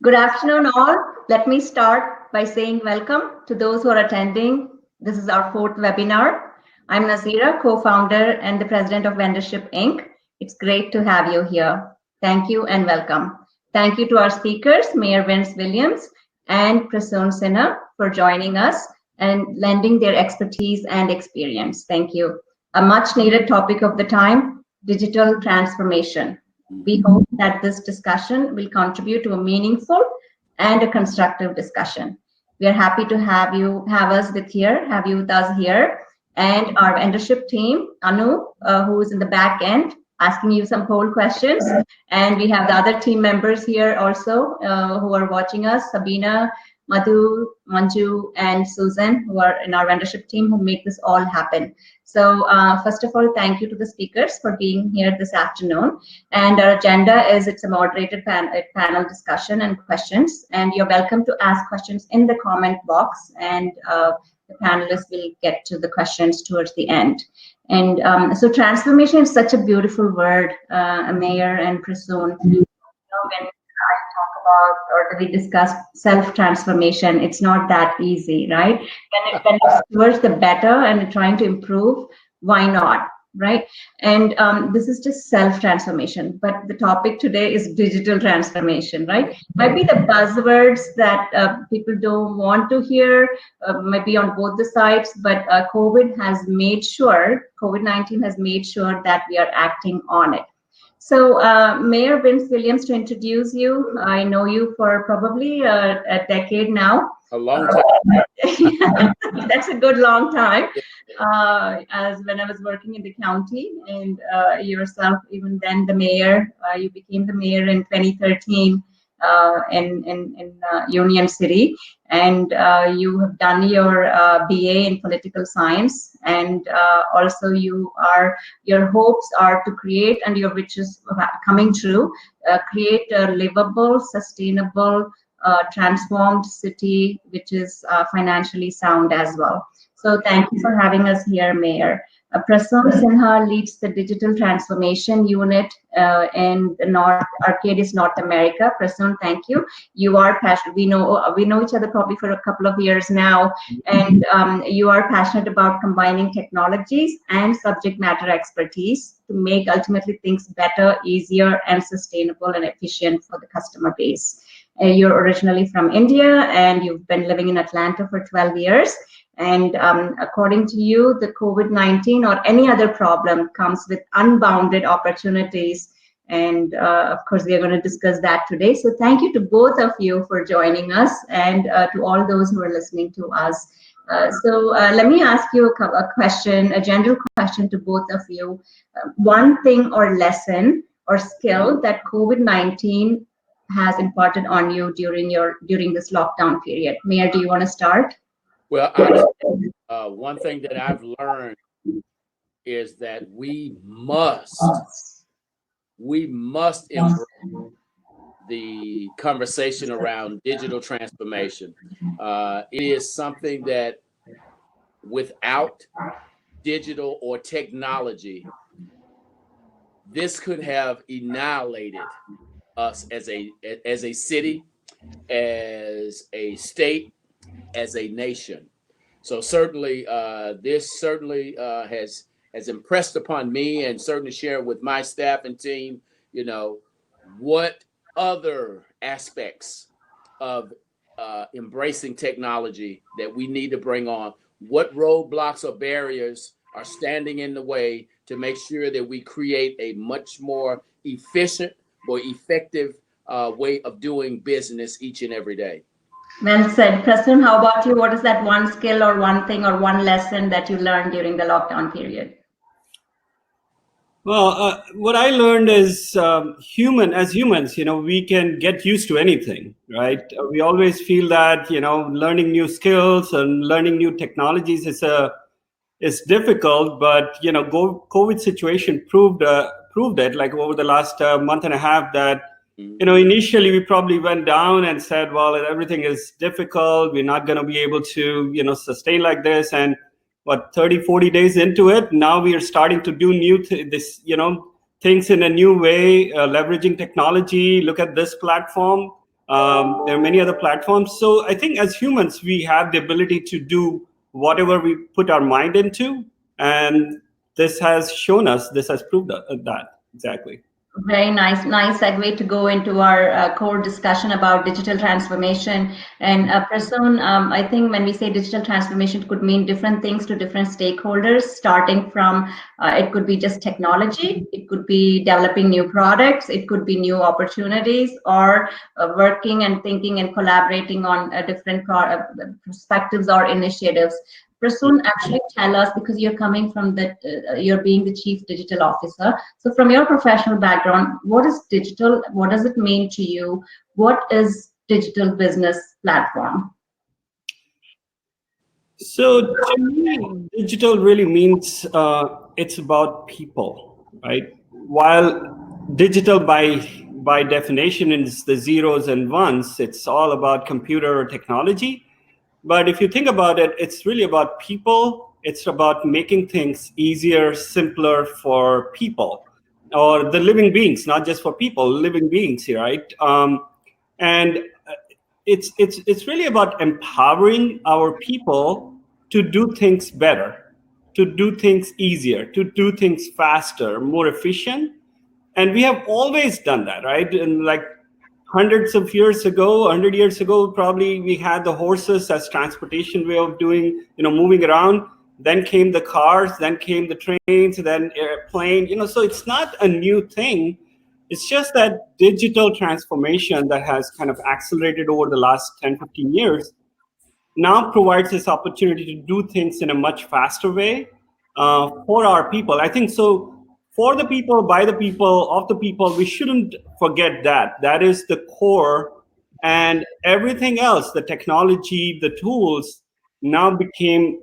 Good afternoon, all. Let me start by saying welcome to those who are attending. This is our fourth webinar. I'm Nazira, co-founder and the president of Vendorship Inc. It's great to have you here. Thank you and welcome. Thank you to our speakers, Mayor Vince Williams and Prasoon Sinha, for joining us and lending their expertise and experience. Thank you. A much needed topic of the time, digital transformation. We hope that this discussion will contribute to a meaningful and a constructive discussion. We are happy to have you with us here, and our mentorship team, Anu, who is in the back end, asking you some poll questions, and we have the other team members here also who are watching us, Sabina, Madhu, Manju, and Susan, who are in our mentorship team, who make this all happen. So first of all, thank you to the speakers for being here this afternoon. And our agenda is it's a moderated panel discussion and questions. And you're welcome to ask questions in the comment box, and the panelists will get to the questions towards the end. And so transformation is such a beautiful word, Mayor and Prasoon. When I talk about or we discuss self-transformation, it's not that easy, right? When it's towards the better and trying to improve, why not, right? And this is just self-transformation, but the topic today is digital transformation, right? Might be the buzzwords that people don't want to hear, might be on both the sides, but COVID-19 has made sure that we are acting on it. So Mayor Vince Williams, to introduce you, I know you for probably a decade now. A long time. That's a good long time. As when I was working in the county, and yourself, even then the mayor, you became the mayor in 2013 in Union City, and you have done your BA in political science, and also your hopes are to create, and your wishes coming true, create a livable, sustainable, transformed city, which is financially sound as well. So thank you for having us here, Mayor. Prasoon Sinha leads the digital transformation unit in Arcadis, North America. Prasoon, thank you. You are passionate. We know each other probably for a couple of years now, and you are passionate about combining technologies and subject matter expertise to make ultimately things better, easier, and sustainable and efficient for the customer base. You're originally from India, and you've been living in Atlanta for 12 years. And according to you, the COVID-19 or any other problem comes with unbounded opportunities. And of course, we are going to discuss that today. So thank you to both of you for joining us, and to all those who are listening to us. So let me ask you a general question to both of you. One thing or lesson or skill that COVID-19 has imparted on you during this lockdown period. Mayor, do you want to start? Well, one thing that I've learned is that we must embrace the conversation around digital transformation. It is something that without digital or technology, this could have annihilated us as a city, as a state, as a nation. So certainly this certainly has impressed upon me, and certainly shared with my staff and team, what other aspects of embracing technology that we need to bring on, what roadblocks or barriers are standing in the way to make sure that we create a much more efficient, more effective way of doing business each and every day. Well said. Prasoon, how about you? What is that one skill or one thing or one lesson that you learned during the lockdown period? Well, what I learned is as humans, we can get used to anything, right? We always feel that, learning new skills and learning new technologies is difficult, but, COVID situation proved it, like over the last month and a half, that initially we probably went down and said, well, everything is difficult. We're not going to be able to, sustain like this. And 30, 40 days into it, now we are starting to do things in a new way, leveraging technology. Look at this platform. There are many other platforms. So I think as humans, we have the ability to do whatever we put our mind into. And this has shown us, this has proved that exactly. Very nice segue to go into our core discussion about digital transformation. And Prasoon, I think when we say digital transformation, it could mean different things to different stakeholders, starting from it could be just technology, it could be developing new products, it could be new opportunities, or working and thinking and collaborating on different perspectives or initiatives. Prasoon, actually tell us, because you're coming from you're being the Chief Digital Officer. So from your professional background, what is digital? What does it mean to you? What is digital business platform? So to me, digital really means it's about people, right? While digital by definition is the zeros and ones, it's all about computer or technology. But if you think about it, it's really about people. It's about making things easier, simpler for people, or the living beings, not just for people, living beings here, right? And it's really about empowering our people to do things better, to do things easier, to do things faster, more efficient. And we have always done that, right? And like hundreds of years ago, 100 years ago, probably we had the horses as transportation way of doing, moving around. Then came the cars, then came the trains, then airplane, so it's not a new thing. It's just that digital transformation that has kind of accelerated over the last 10, 15 years now provides this opportunity to do things in a much faster way for our people. I think so. For the people, by the people, of the people, we shouldn't forget that. That is the core, and everything else, the technology, the tools, now became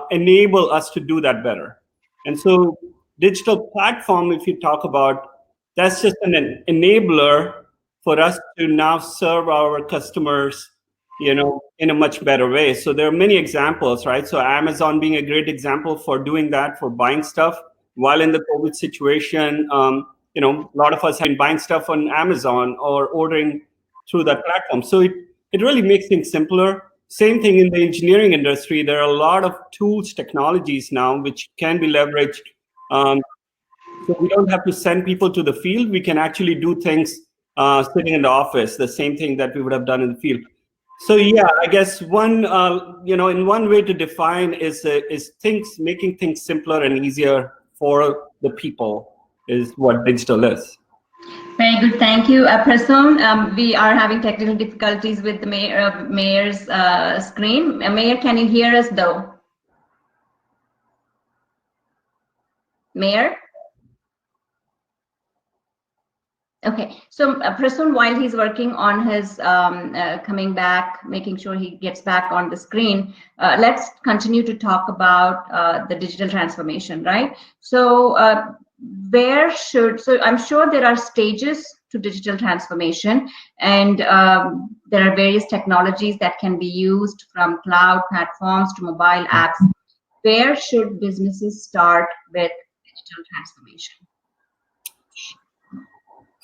enable us to do that better. And so digital platform, if you talk about, that's just an enabler for us to now serve our customers, in a much better way. So there are many examples, right? So Amazon being a great example for doing that, for buying stuff. While in the COVID situation, a lot of us have been buying stuff on Amazon or ordering through that platform. So it really makes things simpler. Same thing in the engineering industry. There are a lot of tools, technologies now, which can be leveraged. So we don't have to send people to the field. We can actually do things sitting in the office, the same thing that we would have done in the field. So yeah, I guess one, in one way to define is making things simpler and easier for the people is what digital is. Very good, thank you, Prasoon. We are having technical difficulties with the mayor's screen. Mayor, can you hear us though? Mayor? Okay, so Prasoon, while he's working on his coming back, making sure he gets back on the screen, let's continue to talk about the digital transformation, right? So so I'm sure there are stages to digital transformation, and there are various technologies that can be used, from cloud platforms to mobile apps. Where should businesses start with digital transformation?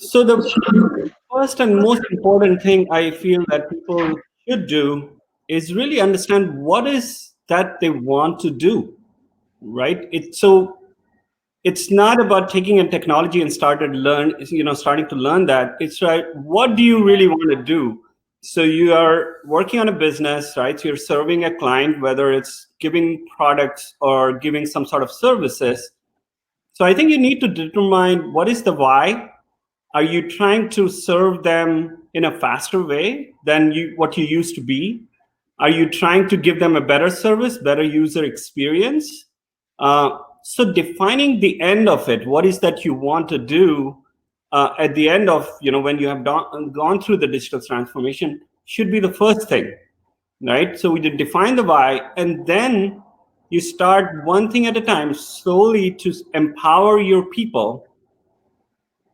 So the first and most important thing I feel that people should do is really understand what is that they want to do, right? It's not about taking a technology and starting to learn that. It's right, what do you really want to do? So you are working on a business, right? So you're serving a client, whether it's giving products or giving some sort of services. So I think you need to determine what is the why. Are you trying to serve them in a faster way than what you used to be? Are you trying to give them a better service, better user experience? So defining the end of it, what is that you want to do at the end of, when you have gone through the digital transformation, should be the first thing, right? So we did define the why, and then you start one thing at a time, slowly, to empower your people,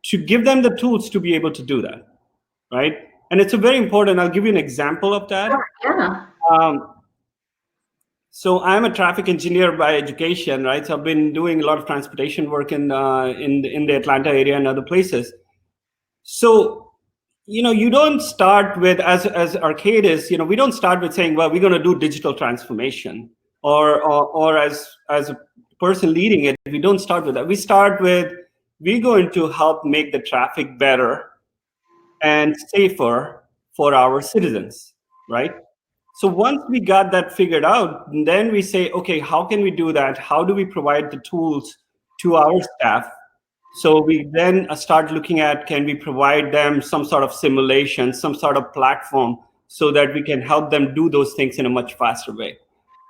to give them the tools to be able to do that, right? And it's a very important, I'll give you an example of that. Yeah. So I'm a traffic engineer by education, right? So I've been doing a lot of transportation work in the Atlanta area and other places. So you don't start with, as Arcadis, we don't start with saying, well, we're going to do digital transformation, or as a person leading it, we don't start with that. We start with, we're going to help make the traffic better and safer for our citizens, right? So once we got that figured out, then we say, okay, how can we do that? How do we provide the tools to our staff? So we then start looking at, can we provide them some sort of simulation, some sort of platform, so that we can help them do those things in a much faster way.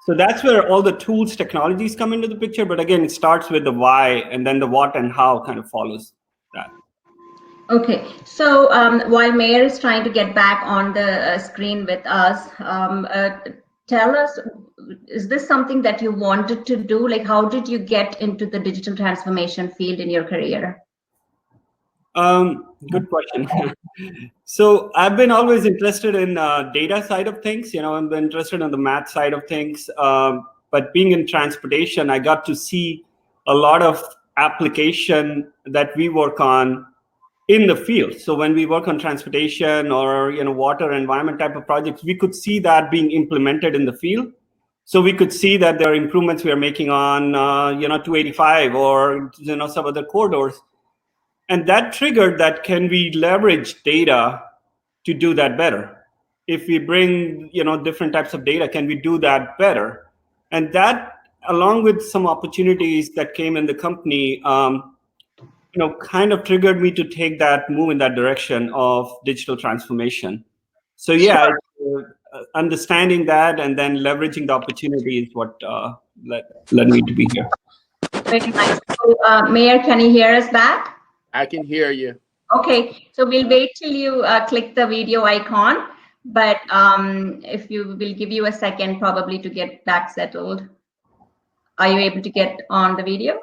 So that's where all the tools, technologies come into the picture. But again, it starts with the why, and then the what and how kind of follows that. Okay, so while Mayor is trying to get back on the screen with us, tell us, is this something that you wanted to do? Like, how did you get into the digital transformation field in your career? Good question. So I've been always interested in data side of things. I've been interested in the math side of things. But being in transportation, I got to see a lot of application that we work on in the field. So when we work on transportation or water environment type of projects, we could see that being implemented in the field. So we could see that there are improvements we are making on 285 or some other corridors. And that triggered that, can we leverage data to do that better? If we bring different types of data, can we do that better? And that, along with some opportunities that came in the company, kind of triggered me to take that move in that direction of digital transformation. So yeah, understanding that and then leveraging the opportunity is what led me to be here. Very nice. So, Mayor, can you hear us back? I can hear you. Okay, so we'll wait till you click the video icon, but if you will give you a second probably to get back settled. Are you able to get on the video?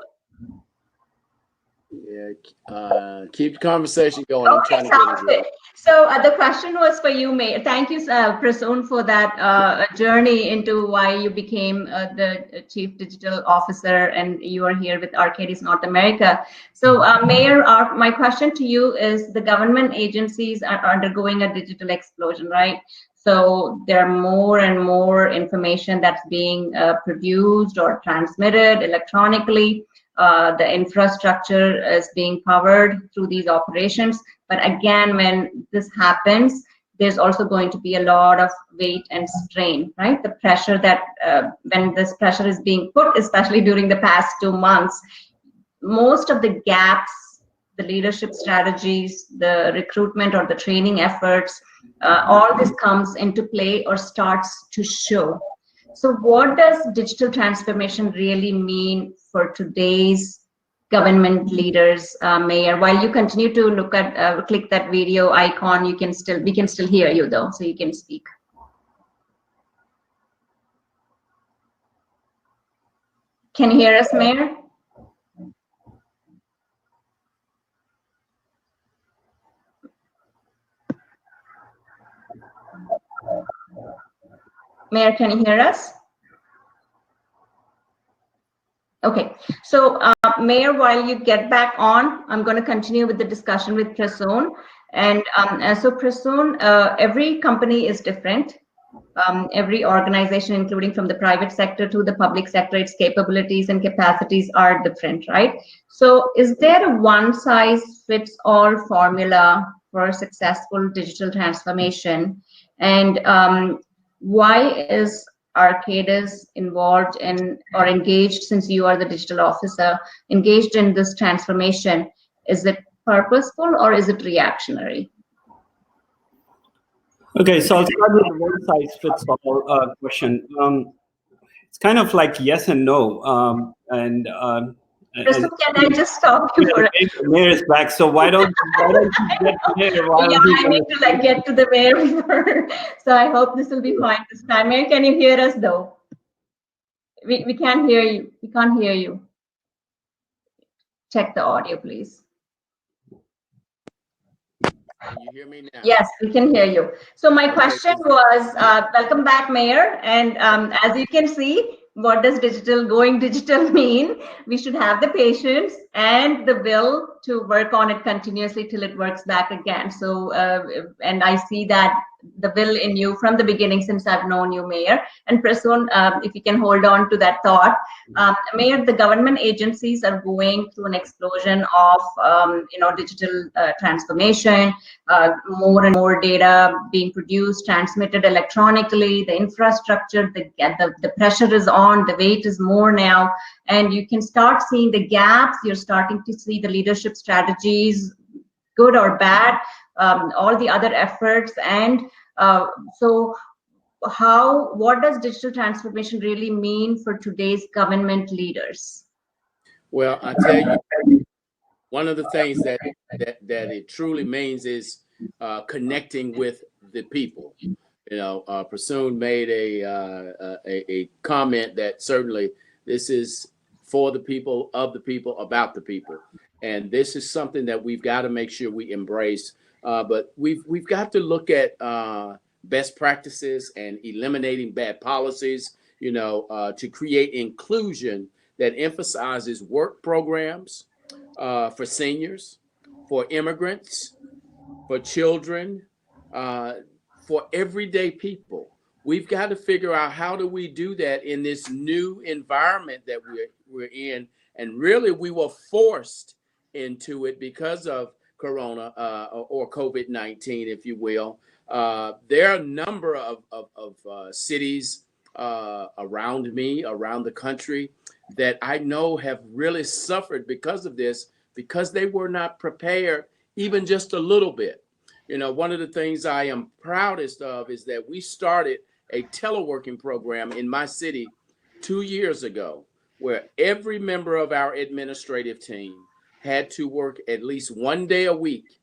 Yeah, keep the conversation going. Okay, I'm trying to get it. So the question was for you, Mayor. Thank you, Prasoon, for that journey into why you became the Chief Digital Officer, and you are here with Arcadis North America. So, Mayor, my question to you is: the government agencies are undergoing a digital explosion, right? So there are more and more information that's being produced or transmitted electronically. The infrastructure is being powered through these operations. But again, when this happens, there's also going to be a lot of weight and strain, right? The pressure that when this pressure is being put, especially during the past 2 months, most of the gaps, the leadership strategies, the recruitment or the training efforts, all this comes into play or starts to show. So what does digital transformation really mean for today's government leaders, Mayor? While you continue to look at, click that video icon, we can still hear you though, so you can speak. Can you hear us, Mayor? Mayor, can you hear us? Okay, so Mayor, while you get back on, I'm going to continue with the discussion with Prasoon. And so Prasoon, every company is different. Every organization, including from the private sector to the public sector, its capabilities and capacities are different, right? So is there a one-size-fits-all formula for successful digital transformation? And why is Arcadis involved in or engaged, since you are the digital officer, engaged in this transformation? Is it purposeful or is it reactionary? Okay, so I'll start with the one-size-fits-all question. It's kind of like yes and no. Prasoon, can I just stop you for a minute? Mayor is back, so why don't you get to Mayor? Yeah, I need to get to the Mayor before. So I hope this will be fine this time. Mayor, can you hear us though? We can't hear you. We can't hear you. Check the audio, please. Can you hear me now? Yes, we can hear you. So my question was, welcome back, Mayor. And as you can see, what does going digital mean? We should have the patience and the will to work on it continuously till it works back again. So, and I see that the will in you from the beginning since I've known you, Mayor. And Prasoon, if you can hold on to that thought. Mayor, the government agencies are going through an explosion of, digital transformation, more and more data being produced, transmitted electronically, the infrastructure, the pressure is on, the weight is more now, and you can start seeing the gaps. You're starting to see the leadership strategies, good or bad, all the other efforts. And so what does digital transformation really mean for today's government leaders? Well, I tell you, one of the things that it truly means is connecting with the people. Prasoon made a comment that certainly this is for the people, of the people, about the people, and this is something that we've got to make sure we embrace. But we've got to look at best practices and eliminating bad policies. To create inclusion that emphasizes work programs for seniors, for immigrants, for children, for everyday people. We've got to figure out how do we do that in this new environment that we're in. And really, we were forced into it because of Corona or COVID-19, if you will. There are a number of cities around me, around the country, that I know have really suffered because of this, because they were not prepared even just a little bit. One of the things I am proudest of is that we started a teleworking program in my city 2 years ago, where every member of our administrative team had to work at least 1 day a week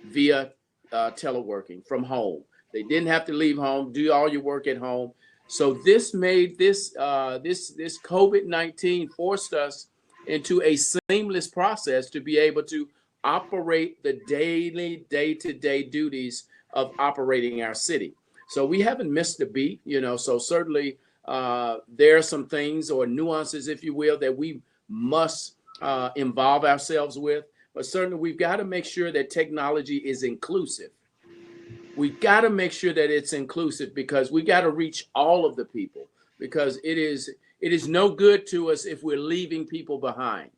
via teleworking from home. They didn't have to leave home, do all your work at home. So this made this COVID-19 forced us into a seamless process to be able to operate the daily, day-to-day duties of operating our city. So we haven't missed a beat, so certainly there are some things or nuances, if you will, that we must involve ourselves with, but certainly we've got to make sure that technology is inclusive. We've got to make sure that it's inclusive, because we got to reach all of the people, because it is no good to us if we're leaving people behind.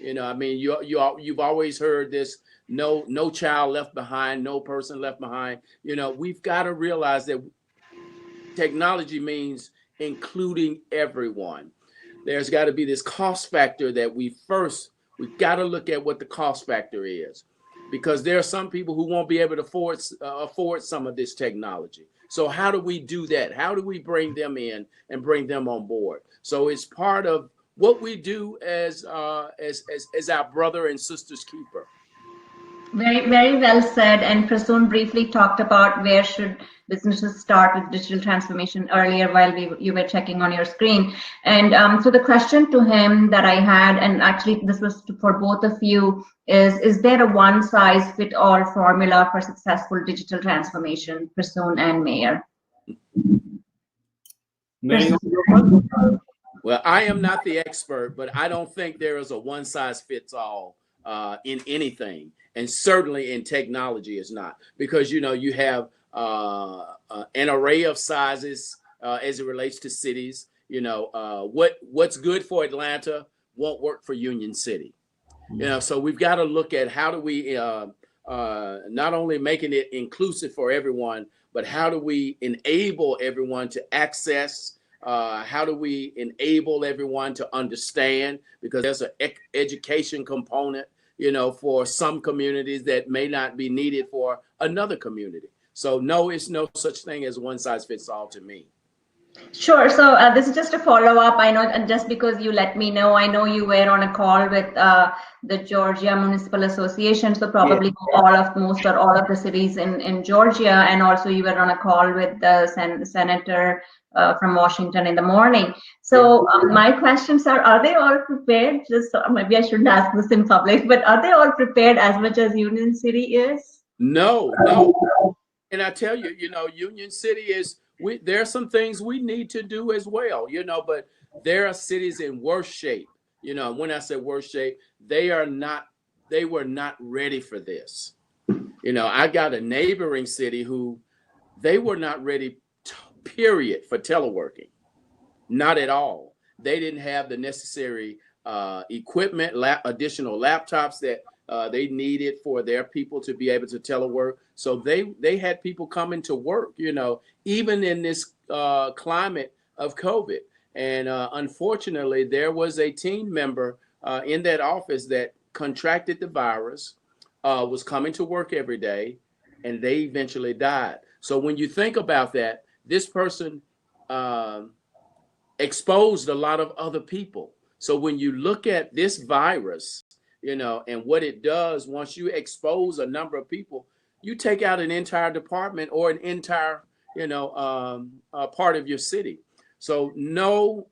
You've always heard this, no child left behind, no person left behind. We've got to realize that technology means including everyone. There's got to be this cost factor that we've got to look at what the cost factor is, because there are some people who won't be able to afford some of this technology. So how do we do that? How do we bring them in and bring them on board? So it's part of what we do as our brother and sister's keeper. Very, very well said. And Prasoon briefly talked about where should businesses start with digital transformation earlier while you were checking on your screen. And so the question to him that I had, and actually this was for both of you, is there a one-size-fit-all formula for successful digital transformation, Prasoon and Mayor? Well, I am not the expert, but I don't think there is a one-size-fits-all in anything. And certainly in technology is not, because you have an array of sizes as it relates to cities. What's good for Atlanta won't work for Union City. So we've got to look at how do we not only making it inclusive for everyone, but how do we enable everyone to access? How do we enable everyone to understand? Because there's an education component, for some communities that may not be needed for another community. So no, it's no such thing as one size fits all to me. Sure. So this is just a follow-up. I know, and just because you let me know, I know you were on a call with the Georgia Municipal Association, so probably most or all of the cities in Georgia, and also you were on a call with the senator from Washington in the morning. So my questions are they all prepared? Just maybe I shouldn't ask this in public, but are they all prepared as much as Union City is? No. And I tell you, Union City is, there are some things we need to do as well, but there are cities in worse shape. You know, when I say worse shape, they were not ready for this. You know, I got a neighboring city who they were not ready, period, for teleworking. Not at all. They didn't have the necessary equipment, additional laptops that they needed for their people to be able to telework. So they had people coming to work, you know, even in this climate of COVID. And unfortunately, there was a team member in that office that contracted the virus, was coming to work every day, and they eventually died. So when you think about that, this person exposed a lot of other people. So when you look at this virus, you know, and what it does, once you expose a number of people, you take out an entire department or an entire, you know, part of your city. So no,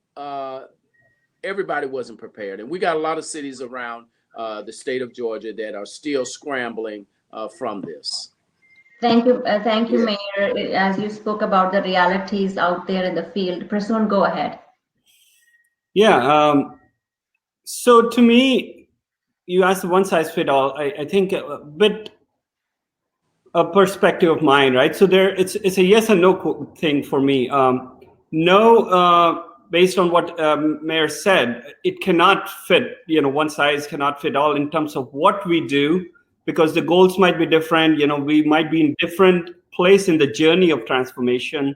everybody wasn't prepared. And we got a lot of cities around the state of Georgia that are still scrambling from this. Thank you, Mayor. As you spoke about the realities out there in the field, Prasoon, go ahead. Yeah. So to me, you asked one size fit all. I think a bit a perspective of mine, right? So it's a yes and no thing for me. No, based on what Mayor said, it cannot fit. You know, one size cannot fit all in terms of what we do, because the goals might be different. You know, we might be in different place in the journey of transformation.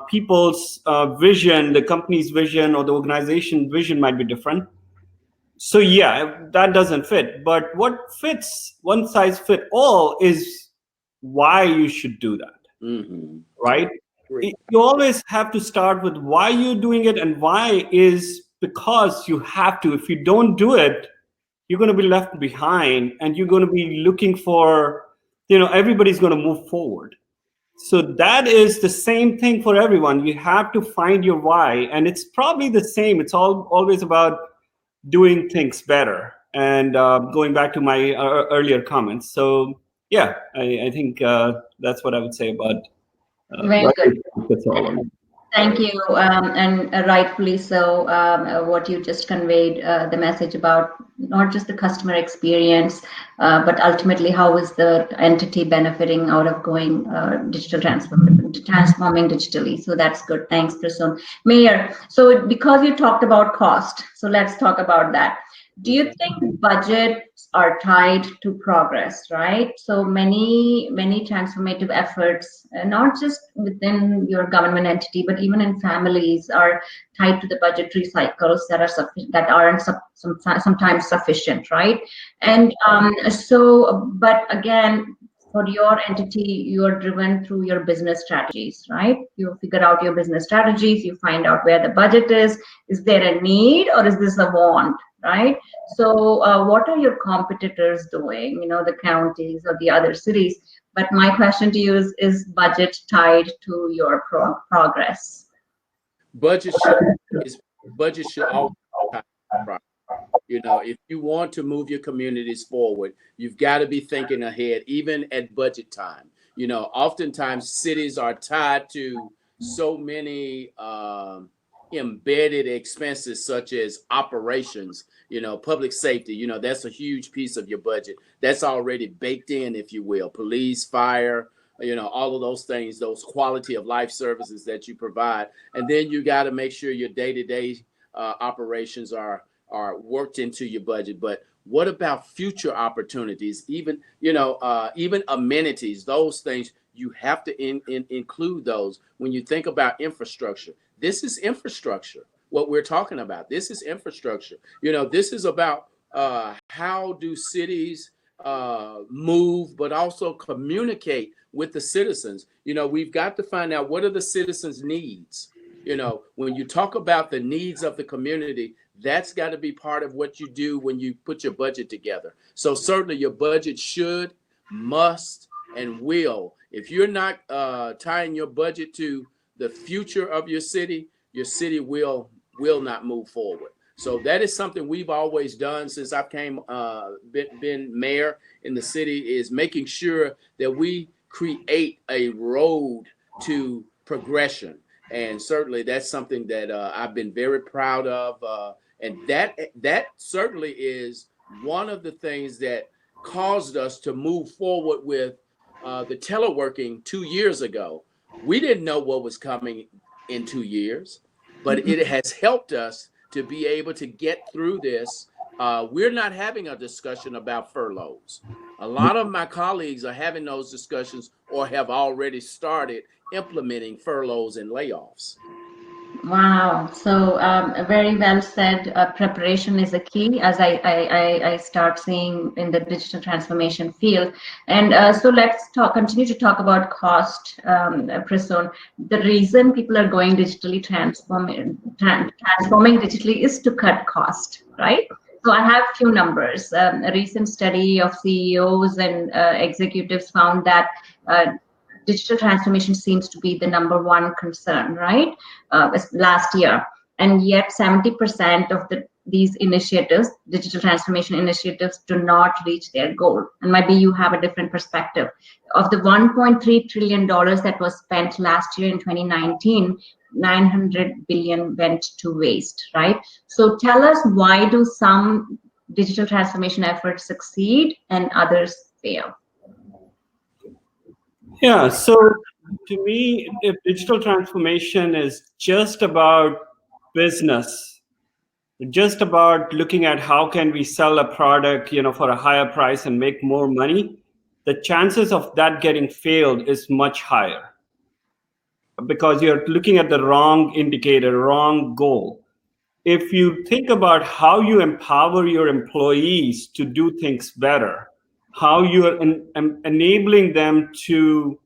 People's vision, the company's vision, or the organization vision might be different. So yeah, that doesn't fit. But what fits, one size fit all, is why you should do that, right? Great. You always have to start with why you're doing it, and why is because you have to. If you don't do it, you're going to be left behind, and you're going to be looking for, you know, everybody's going to move forward. So that is the same thing for everyone. You have to find your why, and it's probably the same. It's always about doing things better, and going back to my earlier comments. So yeah, I think that's what I would say about Very good. That's all. Thank you, and rightfully so. What you just conveyed, the message about not just the customer experience, but ultimately how is the entity benefiting out of going digital transforming digitally. So that's good. Thanks, Prasoon. Mayor, so because you talked about cost, so let's talk about that. Do you think budgets are tied to progress, right? So many transformative efforts, not just within your government entity, but even in families, are tied to the budgetary cycles that aren't sometimes sufficient, right? And but again, for your entity, you are driven through your business strategies, right? You figure out your business strategies, you find out where the budget is there a need, or is this a want, right? So what are your competitors doing, you know, the counties or the other cities? But my question to you is budget tied to your progress? Budget should always be tied to progress. You know, if you want to move your communities forward, you've got to be thinking ahead, even at budget time. You know, oftentimes cities are tied to so many embedded expenses, such as operations, you know, public safety. You know, that's a huge piece of your budget. That's already baked in, if you will. Police, fire, you know, all of those things, those quality of life services that you provide. And then you got to make sure your day-to-day operations are worked into your budget. But what about future opportunities? Even, you know, even amenities, those things, you have to include those when you think about infrastructure. This is infrastructure, what we're talking about. This is infrastructure. You know, this is about how do cities move, but also communicate with the citizens. You know, we've got to find out, what are the citizens' needs? You know, when you talk about the needs of the community, that's got to be part of what you do when you put your budget together. So certainly your budget should, must, and will. If you're not tying your budget to the future of your city will not move forward. So that is something we've always done since I've been mayor in the city, is making sure that we create a road to progression. And certainly that's something that I've been very proud of. And that certainly is one of the things that caused us to move forward with the teleworking 2 years ago. We didn't know what was coming in 2 years, but it has helped us to be able to get through this. We're not having a discussion about furloughs. A lot of my colleagues are having those discussions or have already started implementing furloughs and layoffs. Wow. So very well said. Preparation is a key, as I start seeing in the digital transformation field. And so let's continue to talk about cost, Prasoon. The reason people are going digitally transforming digitally is to cut cost, right? So I have a few numbers. A recent study of CEOs and executives found that digital transformation seems to be the #1 concern, right? Last year, and yet 70% of these initiatives, digital transformation initiatives, do not reach their goal. And maybe you have a different perspective. Of the $1.3 trillion that was spent last year in 2019, 900 billion went to waste, right? So tell us, why do some digital transformation efforts succeed and others fail? Yeah, so to me, if digital transformation is just about business, just about looking at how can we sell a product, for a higher price and make more money, the chances of that getting failed is much higher, because you're looking at the wrong indicator, wrong goal. If you think about how you empower your employees to do things better, how you are enabling them to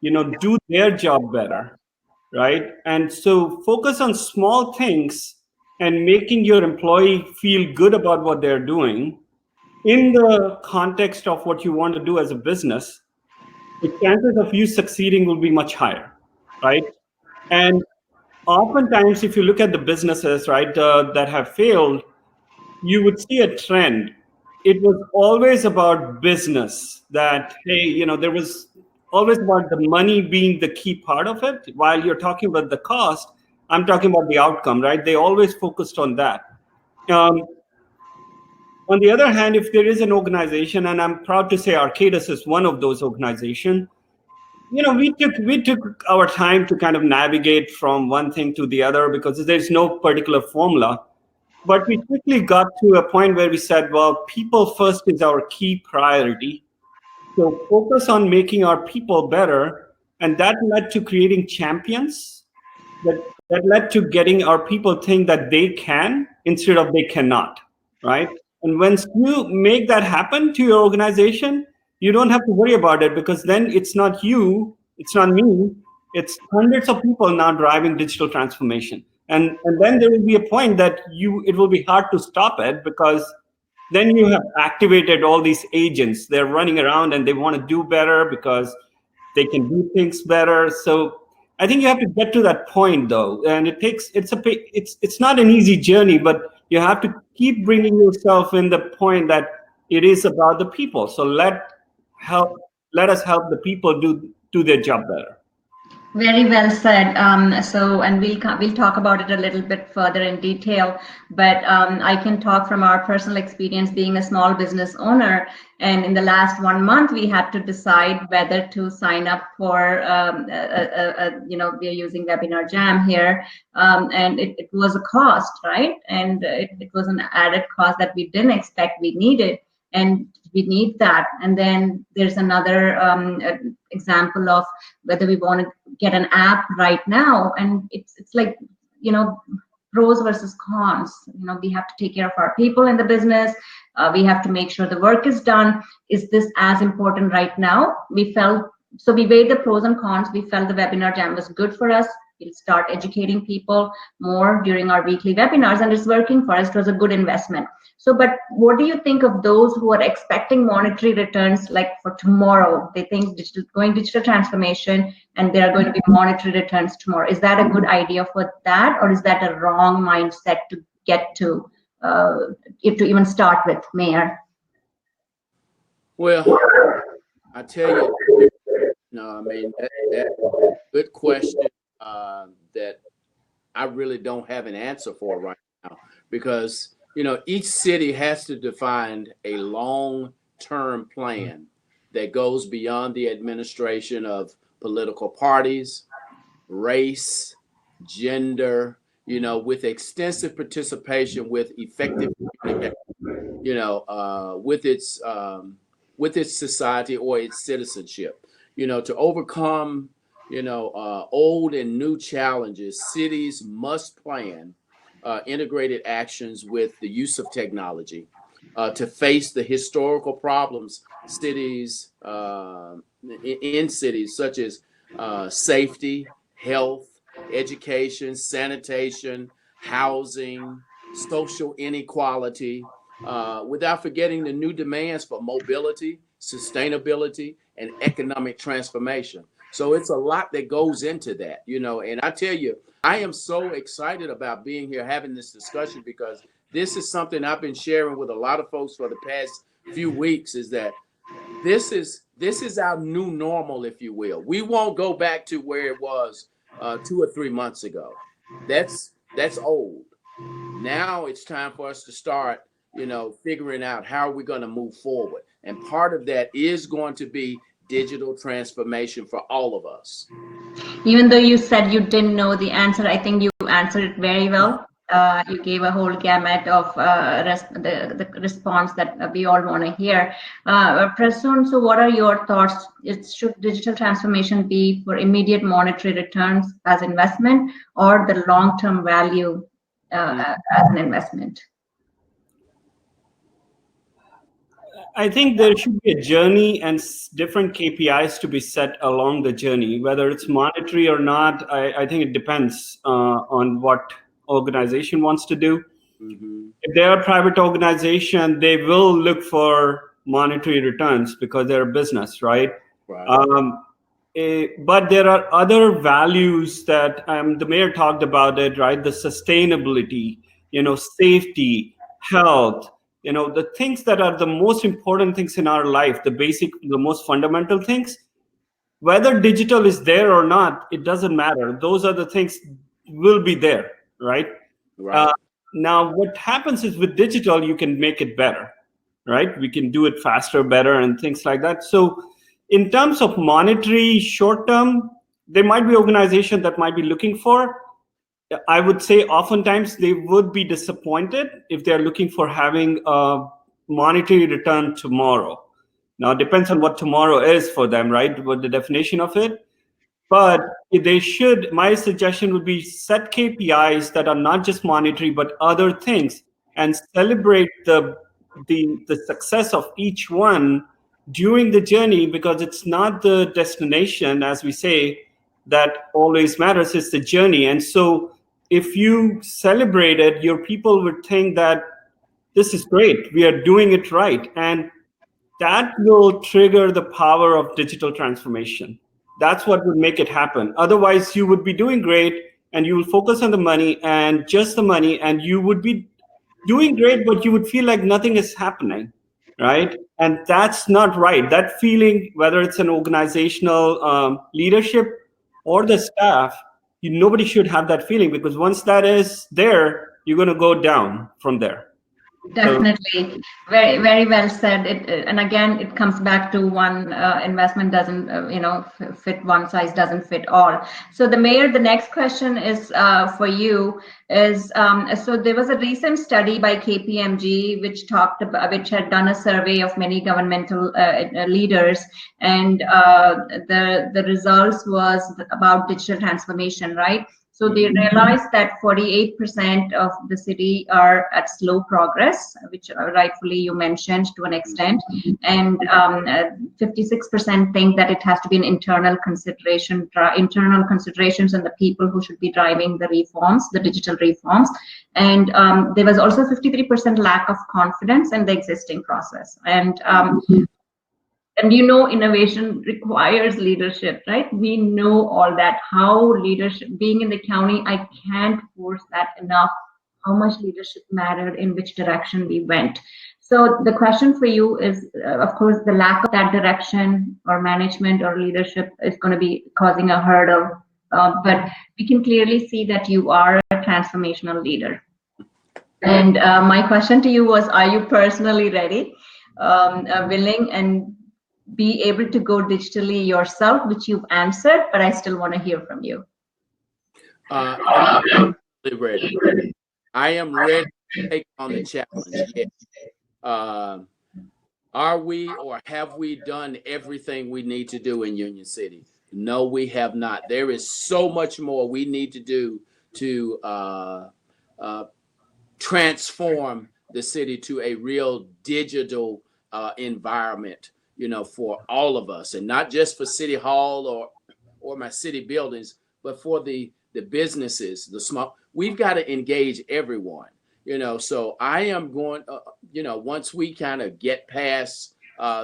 do their job better, right? And so focus on small things and making your employee feel good about what they're doing in the context of what you want to do as a business. The chances of you succeeding will be much higher, right? And oftentimes, if you look at the businesses, right, that have failed, you would see a trend. It was always about business, that, hey, there was always about the money being the key part of it. While you're talking about the cost, I'm talking about the outcome, right? They always focused on that. On the other hand, if there is an organization, and I'm proud to say Arcadis is one of those organizations, we took our time to kind of navigate from one thing to the other, because there's no particular formula. But we quickly got to a point where we said, well, people first is our key priority. So focus on making our people better. And that led to creating champions. That led to getting our people think that they can instead of they cannot, right? And once you make that happen to your organization, you don't have to worry about it, because then it's not you, it's not me, it's hundreds of people now driving digital transformation. And then there will be a point that it will be hard to stop it, because then you have activated all these agents. They're running around and they want to do better because they can do things better. So I think you have to get to that point, though, and it's not an easy journey, but you have to keep bringing yourself in the point that it is about the people. So let us help the people do their job better. Very well said. And we'll talk about it a little bit further in detail. But I can talk from our personal experience being a small business owner. And in the last 1 month, we had to decide whether to sign up for, we're using Webinar Jam here, and it was a cost, right? And it was an added cost that we didn't expect we needed. And we need that. And then there's another example of whether we want to get an app right now, and it's like, pros versus cons. We have to take care of our people in the business. We have to make sure the work is done. Is this as important right now? We weighed the pros and cons. We felt the Webinar Jam was good for us. We'll start educating people more during our weekly webinars, and it's working for us. It was a good investment. So, but what do you think of those who are expecting monetary returns, like for tomorrow? They think going digital transformation and there are going to be monetary returns tomorrow. Is that a good idea for that, or is that a wrong mindset to get to even start with, Mayor? Well, I tell you, that's a good question. that I really don't have an answer for right now, because each city has to define a long-term plan that goes beyond the administration of political parties, race, gender, with extensive participation, with effective communication, with its society or its citizenship, to overcome, old and new challenges. Cities must plan integrated actions with the use of technology to face the historical problems cities in cities, such as safety, health, education, sanitation, housing, social inequality, without forgetting the new demands for mobility, sustainability, and economic transformation. So it's a lot that goes into that, and I tell you, I am so excited about being here having this discussion, because this is something I've been sharing with a lot of folks for the past few weeks, is that this is our new normal, if you will. We won't go back to where it was 2 or 3 months ago. That's old. Now it's time for us to start, figuring out how are we going to move forward. And part of that is going to be digital transformation for all of us. Even though you said you didn't know the answer, I think you answered it very well. You gave a whole gamut of the response that we all want to hear. Prasoon, so what are your thoughts? Should digital transformation be for immediate monetary returns as investment, or the long-term value as an investment? I think there should be a journey and different KPIs to be set along the journey, whether it's monetary or not. I think it depends on what organization wants to do. Mm-hmm. If they're a private organization, they will look for monetary returns because they're a business, right? But there are other values that the mayor talked about it, right? The sustainability, safety, health, the things that are the most important things in our life, the most fundamental things. Whether digital is there or not, it doesn't matter. Those are the things will be there, right? Now, what happens is with digital, you can make it better, right? We can do it faster, better, and things like that. So in terms of monetary short term, there might be organizations that might be looking for. I would say oftentimes they would be disappointed if they're looking for having a monetary return tomorrow. Now, it depends on what tomorrow is for them, right? What the definition of it. But they should, my suggestion would be set KPIs that are not just monetary, but other things, and celebrate the success of each one during the journey, because it's not the destination, as we say, that always matters. It's the journey. And so if you celebrate it, your people would think that this is great, we are doing it right. And that will trigger the power of digital transformation. That's what would make it happen. Otherwise, you would be doing great and you will focus on the money and just the money, and you would be doing great, but you would feel like nothing is happening, right? And that's not right. That feeling, whether it's an organizational leadership or the staff, nobody should have that feeling, because once that is there, you're going to go down from there. Definitely. Very, very well said. And again, it comes back to one investment doesn't, fit one size doesn't fit all. So the mayor, the next question is for you is, so there was a recent study by KPMG which had done a survey of many governmental leaders, and the results was about digital transformation, right? So they realized that 48% of the city are at slow progress, which rightfully you mentioned to an extent, and 56% think that it has to be an internal considerations and the people who should be driving the reforms, the digital reforms. And there was also 53% lack of confidence in the existing process. And innovation requires leadership, right? We know all that, how leadership, being in the county, I can't force that enough, how much leadership mattered, in which direction we went. So the question for you is, of course, the lack of that direction or management or leadership is going to be causing a hurdle but we can clearly see that you are a transformational leader. And my question to you was, are you personally ready, willing, and be able to go digitally yourself, which you've answered, but I still want to hear from you. I'm ready. I am ready to take on the challenge. Yes. Are we, or have we done everything we need to do in Union City? No, we have not. There is so much more we need to do to transform the city to a real digital environment, for all of us, and not just for City Hall or my city buildings, but for the businesses, the small. We've got to engage everyone, so I am going, once we kind of get past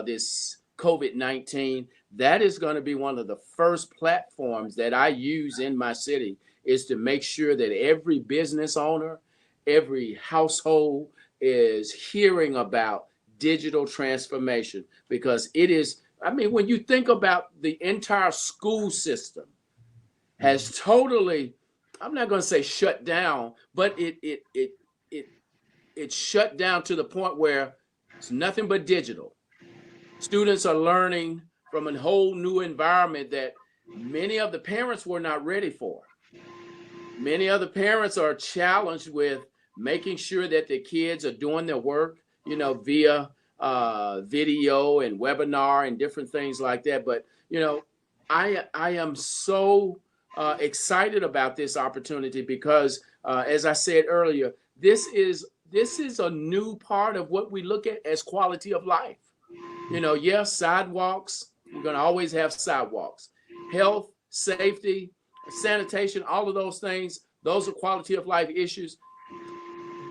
this COVID-19, that is going to be one of the first platforms that I use in my city, is to make sure that every business owner, every household is hearing about digital transformation, because it is, when you think about the entire school system has totally, I'm not going to say shut down, but it shut down to the point where it's nothing but digital. Students are learning from a whole new environment that many of the parents were not ready for. Many of the parents are challenged with making sure that the kids are doing their work, via video and webinar and different things like that. But, I am so excited about this opportunity because, as I said earlier, this is a new part of what we look at as quality of life. Yes, sidewalks, you're going to always have sidewalks. Health, safety, sanitation, all of those things, those are quality of life issues.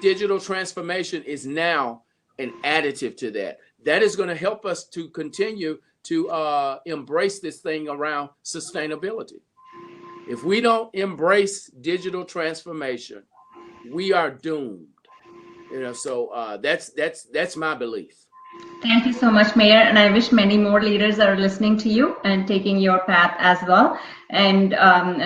Digital transformation is now an additive to that. That is going to help us to continue to embrace this thing around sustainability. If we don't embrace digital transformation, we are doomed. So that's my belief. Thank you so much, Mayor, and I wish many more leaders are listening to you and taking your path as well. And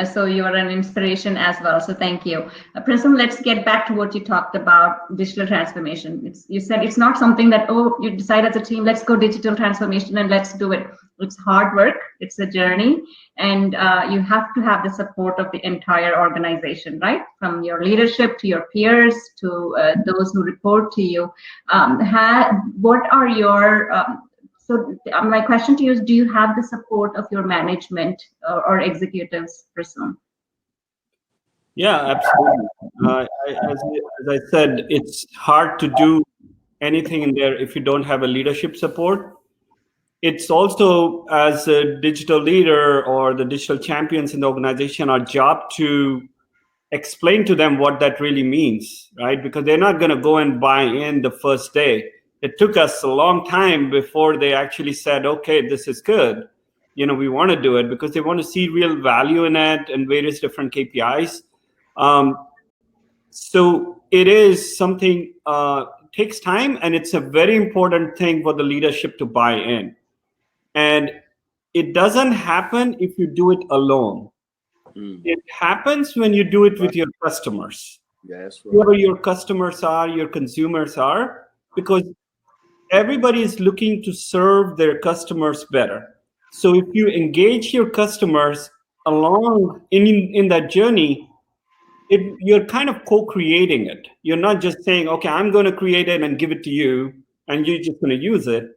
so you are an inspiration as well. So thank you. Prism, let's get back to what you talked about, digital transformation. You said it's not something that, you decide as a team, let's go digital transformation and let's do it. It's hard work, it's a journey, and you have to have the support of the entire organization, right? From your leadership to your peers to those who report to you. What are your, so my question to you is, do you have the support of your management or executives, Prism? Yeah, absolutely. As I said, it's hard to do anything in there if you don't have a leadership support. It's also, as a digital leader or the digital champions in the organization, our job to explain to them what that really means, right? Because they're not going to go and buy in the first day. It took us a long time before they actually said, okay, this is good. We want to do it, because they want to see real value in it and various different KPIs. So it is something, takes time, and it's a very important thing for the leadership to buy in. And it doesn't happen if you do it alone. It happens when you do it with your customers. Yes, right. Whoever your customers are, your consumers are, because everybody is looking to serve their customers better. So if you engage your customers along in that journey, you're kind of co-creating it. You're not just saying, okay, I'm going to create it and give it to you, and you're just going to use it.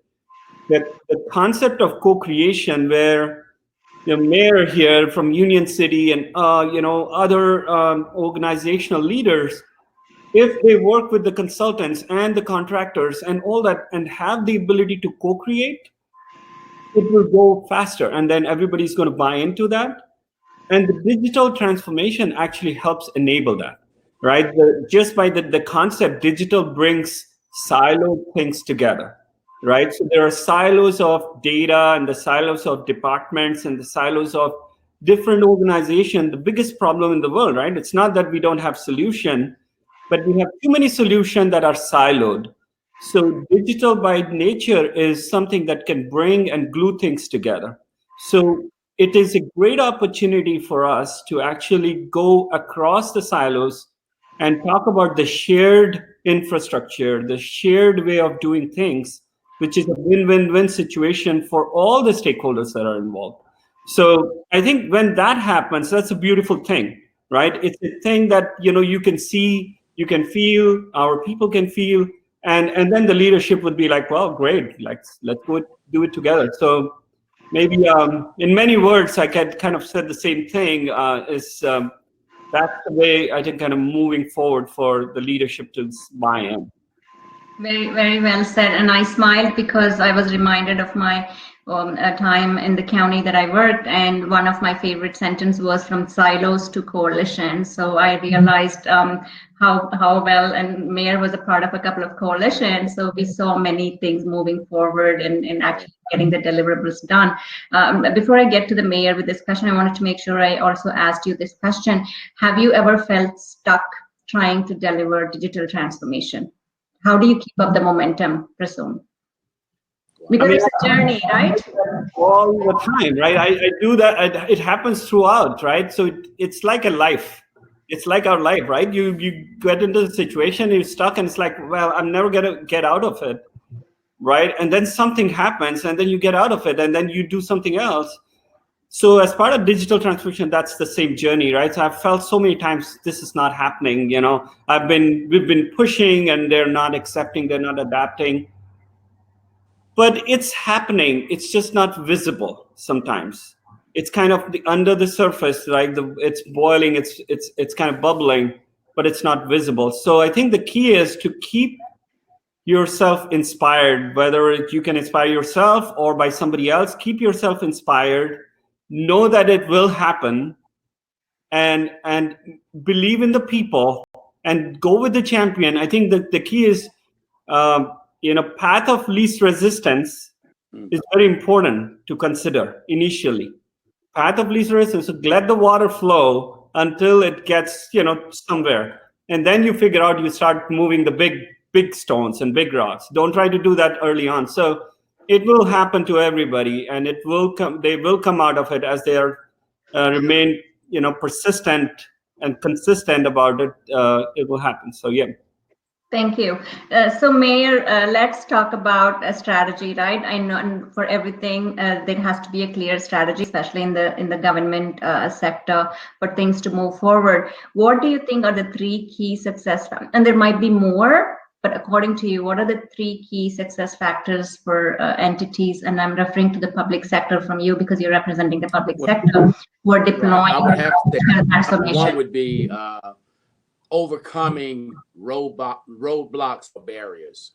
That the concept of co-creation, where the mayor here from Union City and other organizational leaders, if they work with the consultants and the contractors and all that, and have the ability to co-create, it will go faster, and then everybody's going to buy into that. And the digital transformation actually helps enable that, right? Just by the concept, digital brings siloed things together. Right, so there are silos of data and the silos of departments and the silos of different organizations. The biggest problem in the world, right? It's not that we don't have solution, but we have too many solutions that are siloed. So digital by nature is something that can bring and glue things together. So it is a great opportunity for us to actually go across the silos and talk about the shared infrastructure, the shared way of doing things, which is a win-win-win situation for all the stakeholders that are involved. So I think when that happens, that's a beautiful thing, right? It's a thing that you can see, you can feel, our people can feel, and then the leadership would be like, well, great, let's go do it together. So maybe in many words, I can kind of said the same thing. That's the way I think kind of moving forward for the leadership to buy in. Very, very well said. And I smiled because I was reminded of my time in the county that I worked, and one of my favorite sentences was from silos to coalition. So I realized how well, and Mayor was a part of a couple of coalitions. So we saw many things moving forward and actually getting the deliverables done. Before I get to the Mayor with this question, I wanted to make sure I also asked you this question. Have you ever felt stuck trying to deliver digital transformation? How do you keep up the momentum, Prasoon? Because it's a journey, right? All the time, right? I do that. It happens throughout, right? So it's like a life. It's like our life, right? You get into the situation, you're stuck, and it's like, well, I'm never gonna get out of it, right? And then something happens, and then you get out of it, and then you do something else. So as part of digital transformation, that's the same journey, right? So I've felt so many times this is not happening. We've been pushing, and they're not accepting, they're not adapting. But it's happening. It's just not visible sometimes. It's kind of under the surface, right? It's boiling. It's kind of bubbling, but it's not visible. So I think the key is to keep yourself inspired, whether you can inspire yourself or by somebody else. Keep yourself inspired. Know that it will happen, and believe in the people and go with the champion. I think that the key is, path of least resistance is very important to consider initially. Path of least resistance, so let the water flow until it gets, somewhere. And then you figure out, you start moving the big stones and big rocks. Don't try to do that early on. So it will happen to everybody, and it will come. They will come out of it as they are remain, persistent and consistent about it. It will happen. So yeah. Thank you. So Mayor, let's talk about a strategy, right? I know for everything there has to be a clear strategy, especially in the government sector, for things to move forward. What do you think are the 3 key success factors? And there might be more, but according to you, what are the 3 key success factors for entities? And I'm referring to the public sector from you because you're representing the public sector who are deploying transformation. One would be overcoming roadblocks or barriers.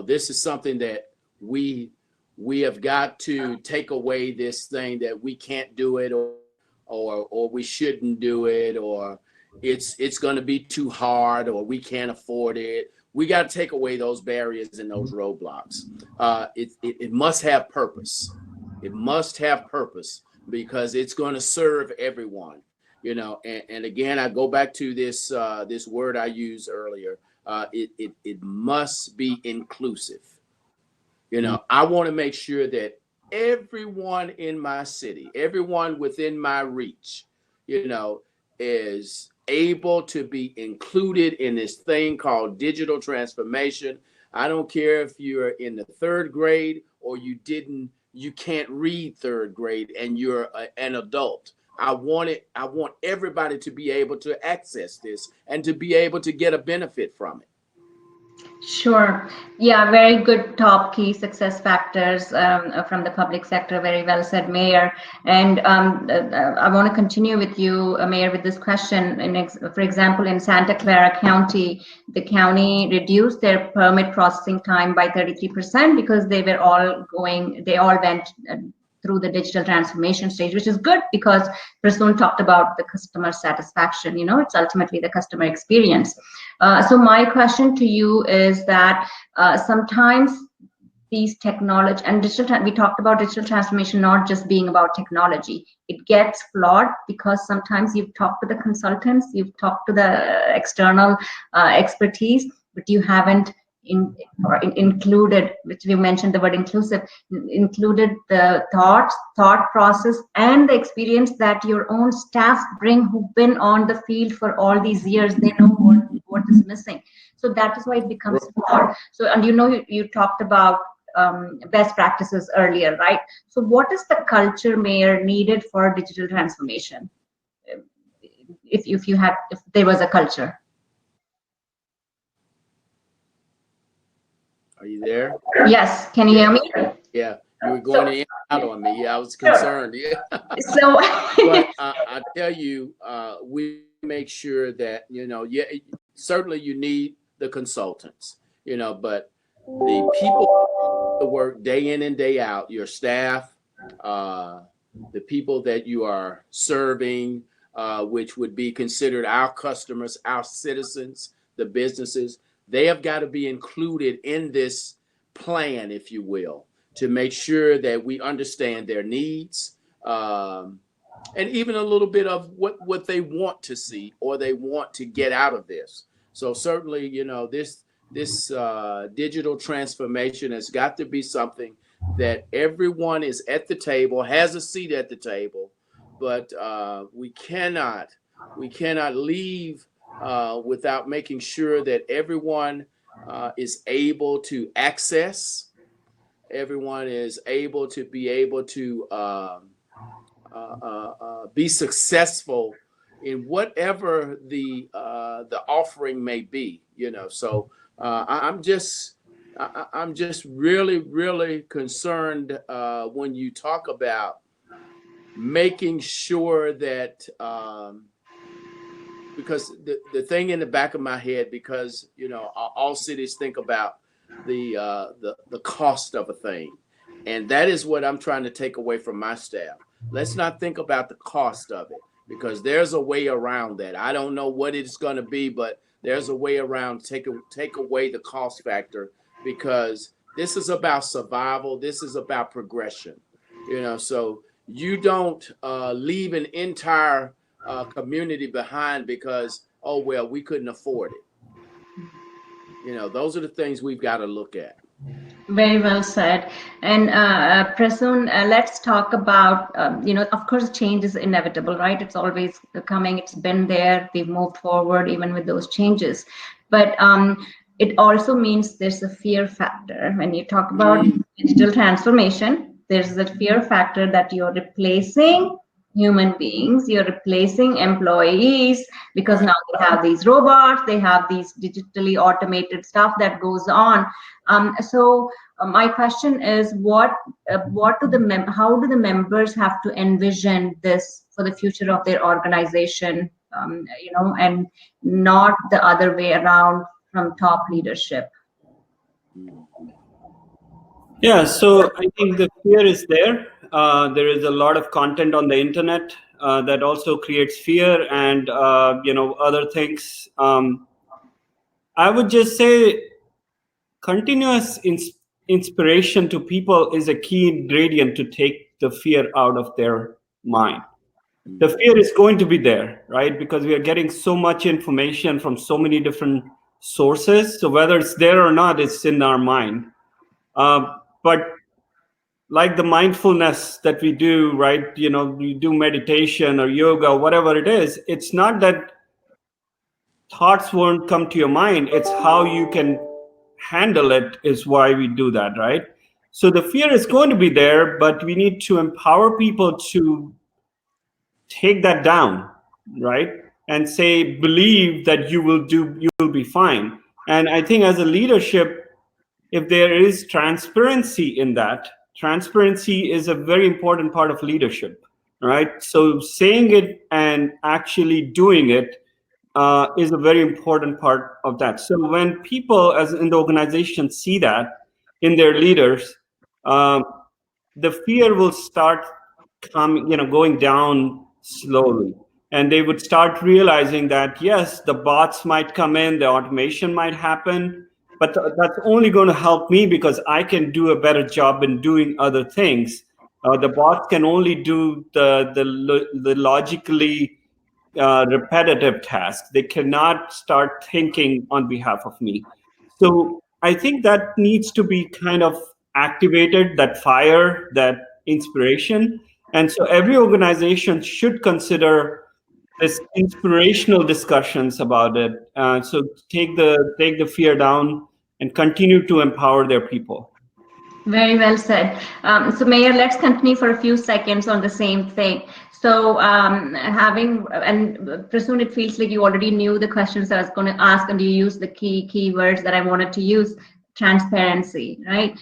This is something that we have got to take away this thing that we can't do it, or we shouldn't do it, or it's going to be too hard, or we can't afford it. We got to take away those barriers and those roadblocks. It must have purpose. It must have purpose because it's going to serve everyone. And again, I go back to this word I used earlier. It must be inclusive. I want to make sure that everyone in my city, everyone within my reach, is able to be included in this thing called digital transformation. I don't care if you're in the 3rd grade or you can't read 3rd grade and you're an adult. I want everybody to be able to access this and to be able to get a benefit from it. Sure. Yeah, very good top key success factors from the public sector. Very well said, Mayor. And I want to continue with you, Mayor, with this question. For example, in Santa Clara County, the county reduced their permit processing time by 33% because they all went through the digital transformation stage, which is good because Prasoon talked about the customer satisfaction. It's ultimately the customer experience. So my question to you is that sometimes these technology and we talked about digital transformation not just being about technology. It gets flawed because sometimes you've talked to the consultants, you've talked to the external expertise, but you haven't included, which we mentioned the word inclusive, included the thought process and the experience that your own staff bring, who've been on the field for all these years. They know what is missing. So that is why it becomes hard. So, and you talked about best practices earlier, right? So what is the culture, Mayor, needed for digital transformation? If there was a culture. Are you there? Yes. Can you hear me? Yeah. You were going in and out on me. Yeah, I was concerned. Yeah. So, but I tell you, we make sure that, yeah, certainly you need the consultants, but the people that work day in and day out, your staff, the people that you are serving, which would be considered our customers, our citizens, the businesses, they have got to be included in this plan, if you will, to make sure that we understand their needs, and even a little bit of what they want to see or they want to get out of this. So certainly, this digital transformation has got to be something that everyone is at the table, has a seat at the table, but we cannot leave without making sure that everyone is able to access, everyone is able to be successful in whatever the offering may be, So I'm just really concerned when you talk about making sure that because the thing in the back of my head, because all cities think about the cost of a thing, and that is what I'm trying to take away from my staff. Let's not think about the cost of it, because there's a way around that. I don't know what it's going to be, but there's a way around to take away the cost factor, because this is about survival. This is about progression, so you don't leave an entire community behind because, oh, well, we couldn't afford it. Those are the things we've got to look at. Very well said. And Prasoon, let's talk about, of course, change is inevitable, right? It's always coming. It's been there. We've moved forward even with those changes. But it also means there's a fear factor. When you talk about digital transformation, there's that fear factor that you're replacing human beings, you're replacing employees, because now they have these robots, they have these digitally automated stuff that goes on. So my question is, how do the members have to envision this for the future of their organization, and not the other way around from top leadership? Yeah, so I think the fear is there. There is a lot of content on the internet that also creates fear and other things. I would just say continuous inspiration to people is a key ingredient to take the fear out of their mind. The fear is going to be there, right? Because we are getting so much information from so many different sources. So whether it's there or not, it's in our mind. But like the mindfulness that we do, right? We do meditation or yoga, whatever it is. It's not that thoughts won't come to your mind. It's how you can handle it is why we do that, right? So the fear is going to be there, but we need to empower people to take that down, right? And say, believe that you will be fine. And I think as a leadership, if there is transparency in that, transparency is a very important part of leadership, right? So saying it and actually doing it is a very important part of that. So when people as in the organization see that in their leaders, the fear will start going down slowly. And they would start realizing that, yes, the bots might come in, the automation might happen, but that's only going to help me because I can do a better job in doing other things. The bots can only do the logically repetitive tasks. They cannot start thinking on behalf of me. So I think that needs to be kind of activated, that fire, that inspiration. And so every organization should consider this inspirational discussions about it. So take the fear down and continue to empower their people. Very well said. So Mayor, let's continue for a few seconds on the same thing. So Prasoon, it feels like you already knew the questions I was going to ask, and you used the keywords that I wanted to use. Transparency, right?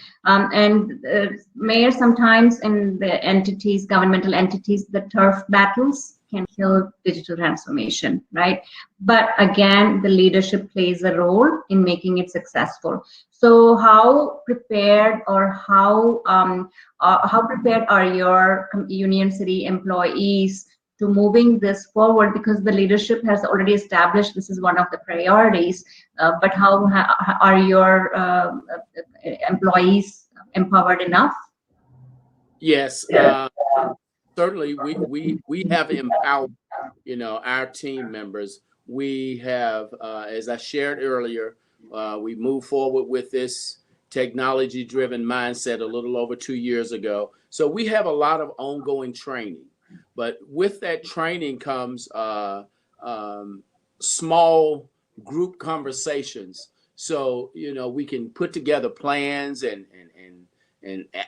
Mayor, sometimes in the entities, governmental entities, the turf battles can kill digital transformation, right? But again, the leadership plays a role in making it successful. So how prepared or how prepared are your Union City employees to moving this forward? Because the leadership has already established this is one of the priorities, but how are your employees empowered enough? Yes, certainly we have empowered, our team members. We have, as I shared earlier, we moved forward with this technology-driven mindset a little over 2 years ago. So we have a lot of ongoing training, but with that training comes small group conversations. So we can put together plans and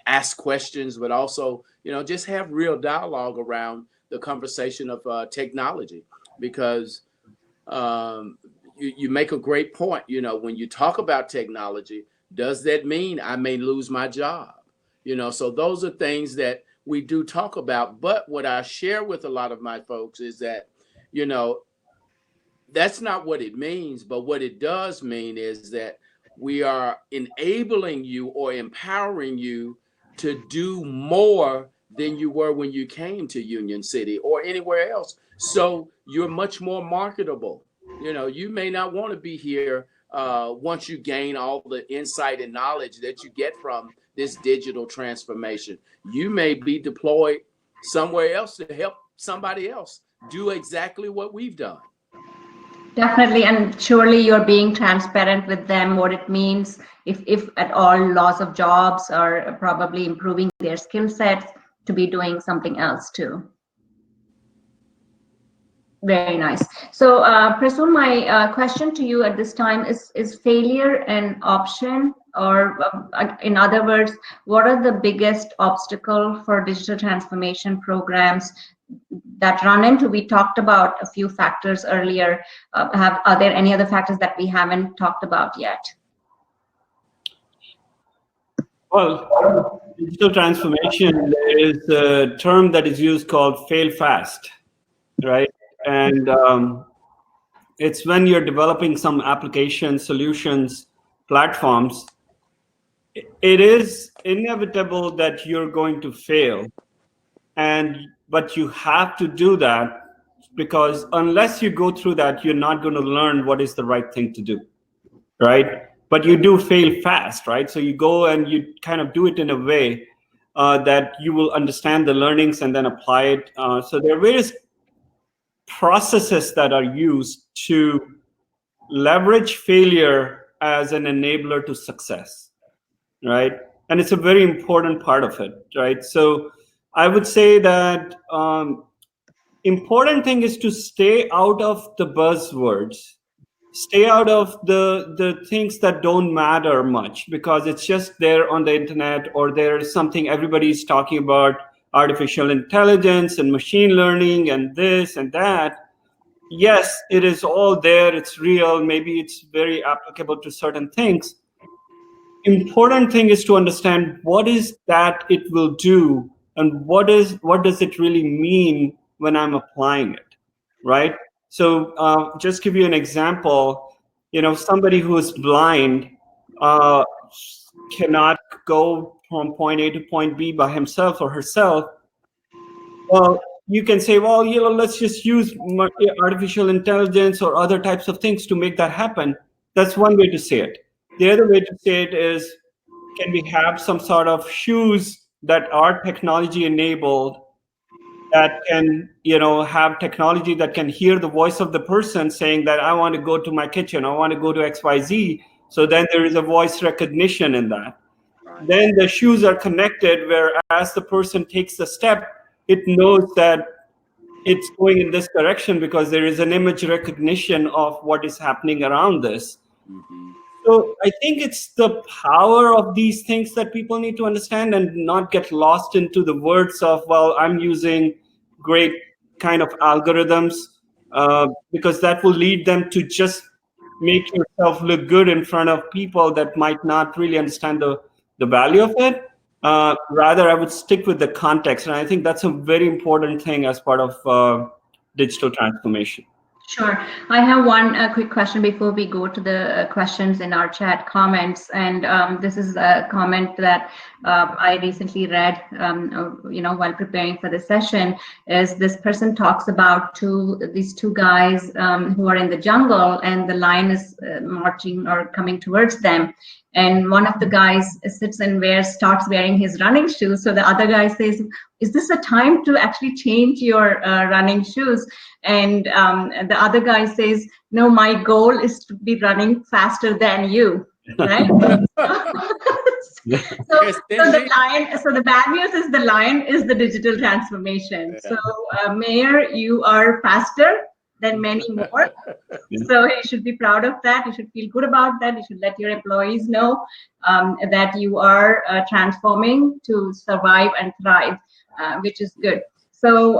ask questions, but also just have real dialogue around the conversation of technology, because you make a great point. When you talk about technology, does that mean I may lose my job? So those are things that we do talk about. But what I share with a lot of my folks is that, that's not what it means. But what it does mean is that we are enabling you or empowering you to do more than you were when you came to Union City or anywhere else. So you're much more marketable. You may not want to be here once you gain all the insight and knowledge that you get from this digital transformation. You may be deployed somewhere else to help somebody else do exactly what we've done. Definitely, and surely you're being transparent with them what it means, if at all, loss of jobs, or probably improving their skill sets to be doing something else too. Very nice. So Prasoon, my question to you at this time is failure an option, or in other words, what are the biggest obstacle for digital transformation programs that run into? We talked about a few factors earlier. Are there any other factors that we haven't talked about yet? Well, digital transformation is a term that is used called fail fast, right? And it's when you're developing some application solutions, platforms, it is inevitable that you're going to fail. But you have to do that, because unless you go through that, you're not going to learn what is the right thing to do, right? But you do fail fast, right? So you go and you kind of do it in a way that you will understand the learnings and then apply it. So there are various processes that are used to leverage failure as an enabler to success, right? And it's a very important part of it, right? So I would say that important thing is to stay out of the buzzwords, stay out of the things that don't matter much, because it's just there on the internet, or there's something everybody's talking about, artificial intelligence and machine learning and this and that. Yes, it is all there, it's real, maybe it's very applicable to certain things. Important thing is to understand what is that it will do, and what does it really mean when I'm applying it, right? So just give you an example, somebody who is blind cannot go from point A to point B by himself or herself. Well, you can say, well, let's just use artificial intelligence or other types of things to make that happen. That's one way to say it. The other way to say it is, can we have some sort of shoes that are technology enabled, that can, have technology that can hear the voice of the person saying that I want to go to my kitchen, I want to go to XYZ, So then there is a voice recognition in that. Right. Then the shoes are connected, where as the person takes the step, it knows that it's going in this direction because there is an image recognition of what is happening around this. Mm-hmm. So I think it's the power of these things that people need to understand and not get lost into the words of, well, I'm using great kind of algorithms, because that will lead them to just make yourself look good in front of people that might not really understand the value of it. Rather, I would stick with the context. And I think that's a very important thing as part of digital transformation. Sure. I have one quick question before we go to the questions in our chat comments. And this is a comment that I recently read, while preparing for the session, is this person talks about these two guys who are in the jungle, and the lion is marching or coming towards them. And one of the guys sits and starts wearing his running shoes. So the other guy says, is this a time to actually change your running shoes? And the other guy says, no, my goal is to be running faster than you, right? So the bad news is the lion is the digital transformation. Yeah. So Mayor, you are faster than many more. So you should be proud of that. You should feel good about that. You should let your employees know that you are transforming to survive and thrive, which is good. So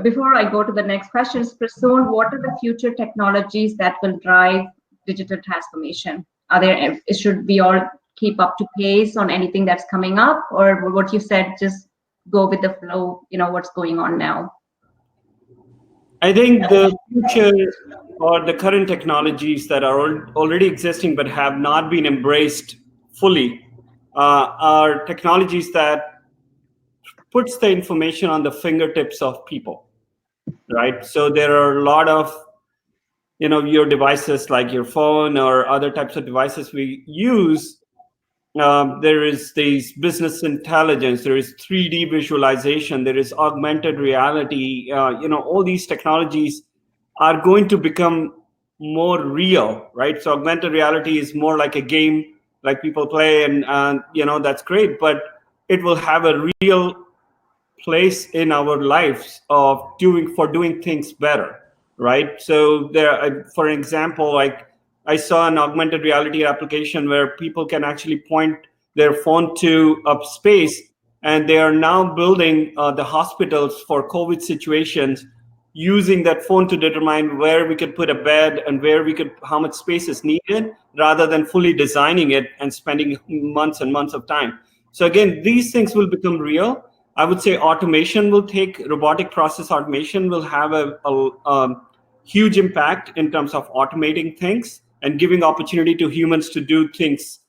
before I go to the next questions, Prasoon, what are the future technologies that will drive digital transformation? Should we all keep up to pace on anything that's coming up, or what you said, just go with the flow, what's going on now? I think the future or the current technologies that are already existing but have not been embraced fully are technologies that puts the information on the fingertips of people, right? So there are a lot of, your devices like your phone or other types of devices we use. There is this business intelligence, there is 3D visualization, there is augmented reality. All these technologies are going to become more real, right? So augmented reality is more like a game, like people play, and that's great, but it will have a real place in our lives of doing things better, right? So there, for example, like I saw an augmented reality application where people can actually point their phone to a space, and they are now building the hospitals for COVID situations using that phone to determine where we could put a bed and how much space is needed, rather than fully designing it and spending months and months of time. So again, these things will become real. I would say robotic process automation will have a huge impact in terms of automating things and giving opportunity to humans to do things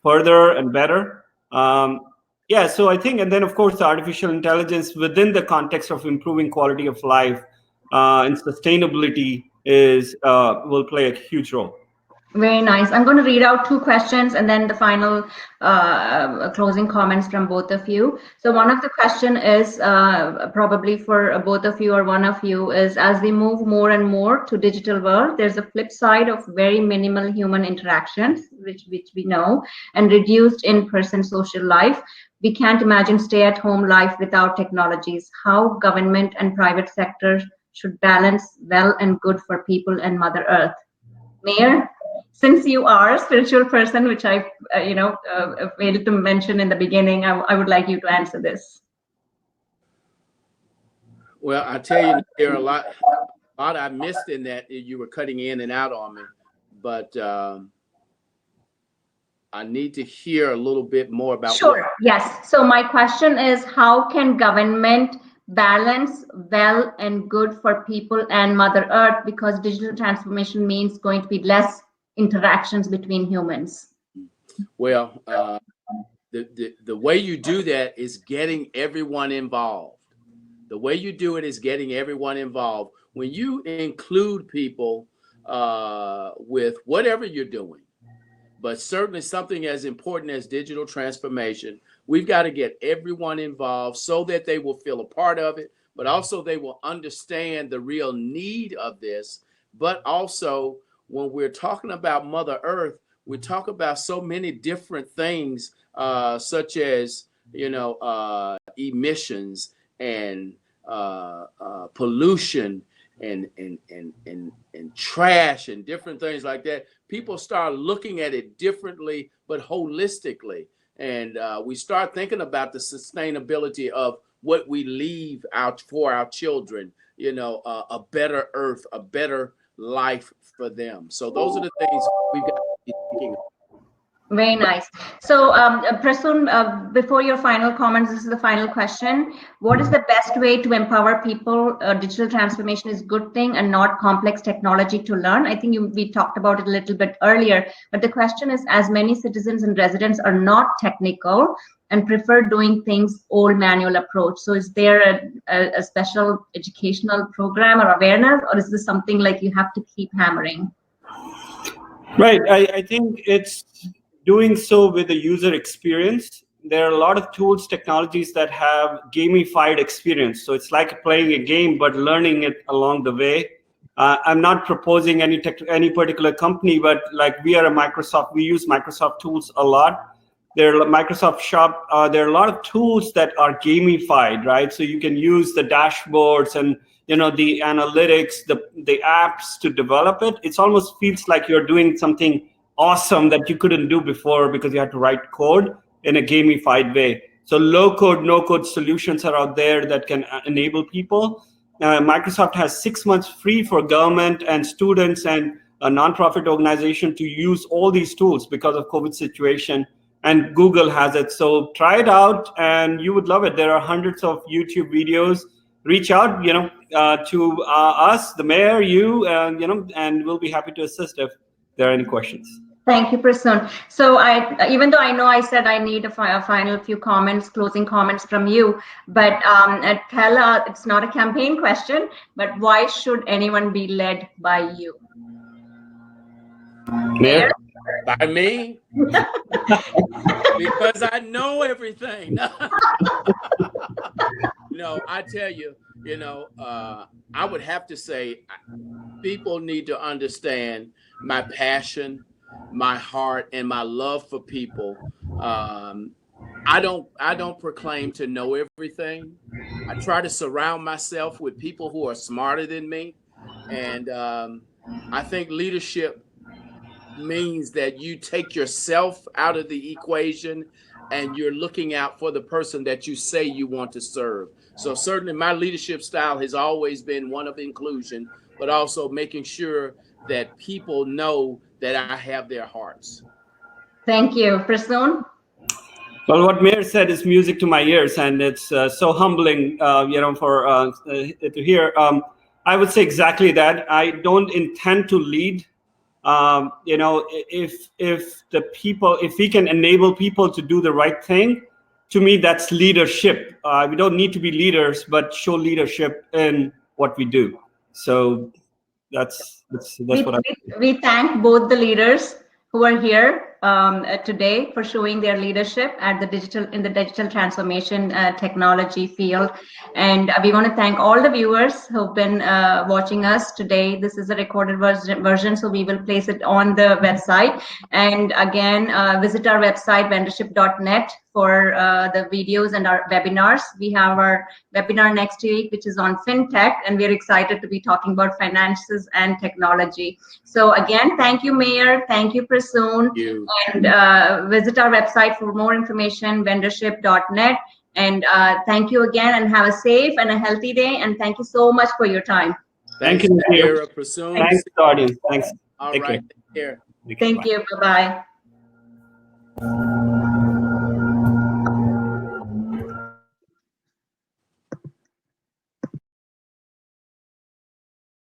further and better. So I think, and then of course, the artificial intelligence within the context of improving quality of life and sustainability will play a huge role. Very nice. I'm going to read out two questions and then the final closing comments from both of you. So one of the question is probably for both of you or one of you is, as we move more and more to digital world, there's a flip side of very minimal human interactions, which we know, and reduced in-person social life. We can't imagine stay-at-home life without technologies. How government and private sector should balance well and good for people and Mother Earth? Mayor? Since you are a spiritual person, which I, failed to mention in the beginning, I would like you to answer this. Well, I tell you, there are a lot I missed in that. You were cutting in and out on me, but I need to hear a little bit more about. Sure. Yes. So my question is, how can government balance well and good for people and Mother Earth, because digital transformation means going to be less interactions between humans? Well, the way you do that is getting everyone involved. The way you do it is getting everyone involved. When you include people with whatever you're doing, but certainly something as important as digital transformation, we've got to get everyone involved so that they will feel a part of it, but also they will understand the real need of this. But also, when we're talking about Mother Earth, we talk about so many different things, such as, emissions and pollution and trash and different things like that, people start looking at it differently, but holistically. And we start thinking about the sustainability of what we leave out for our children, a better earth, a better life for them. So those are the things we've got to be thinking of. Very nice. So, Prasoon, before your final comments, this is the final question. What is the best way to empower people? Digital transformation is a good thing and not complex technology to learn. I think we talked about it a little bit earlier, but the question is, as many citizens and residents are not technical and prefer doing things old manual approach. So is there a special educational program or awareness, or is this something like you have to keep hammering? Right. I think it's doing so with the user experience. There are a lot of tools, technologies that have gamified experience. So it's like playing a game, but learning it along the way. I'm not proposing any particular company, but like we are a Microsoft, we use Microsoft tools a lot. There are Microsoft Shop. There are a lot of tools that are gamified, right? So you can use the dashboards and the analytics, the apps to develop it. It almost feels like you're doing something awesome that you couldn't do before because you had to write code in a gamified way. So low code, no code solutions are out there that can enable people. Microsoft has 6 months free for government and students and a nonprofit organization to use all these tools because of COVID situation. And Google has it. So try it out and you would love it. There are hundreds of YouTube videos. Reach out, to us, the mayor, you, and we'll be happy to assist if there are any questions. Thank you, Prasoon. So even though I know I said I need a final few comments, closing comments from you, but tell it's not a campaign question, but why should anyone be led by you? Mayor? By me? Because I know everything. No, I tell you, I would have to say people need to understand my passion, my heart, and my love for people. I don't proclaim to know everything. I try to surround myself with people who are smarter than me. And I think leadership means that you take yourself out of the equation and you're looking out for the person that you say you want to serve. So certainly my leadership style has always been one of inclusion, but also making sure that people know that I have their hearts. Thank you. Prasoon? Well, what Mayor said is music to my ears, and it's so humbling, for to hear. I would say exactly that. I don't intend to lead. If we can enable people to do the right thing, to me, that's leadership. We don't need to be leaders, but show leadership in what we do. So that's what we thank both the leaders who are here today for showing their leadership at the digital transformation technology field. And we want to thank all the viewers who've been watching us today. This is a recorded version, so we will place it on the website. And again, visit our website, vendorship.net, for the videos and our webinars. We have our webinar next week, which is on fintech, and we're excited to be talking about finances and technology. So again, thank you, Mayor. Thank you, Prasoon. Thank you. And visit our website for more information, vendorship.net. And thank you again, and have a safe and a healthy day. And thank you so much for your time. Thank you, Mayor Prasoon. Thanks, audience. Thanks. All right. Take care. Thank you. Bye-bye.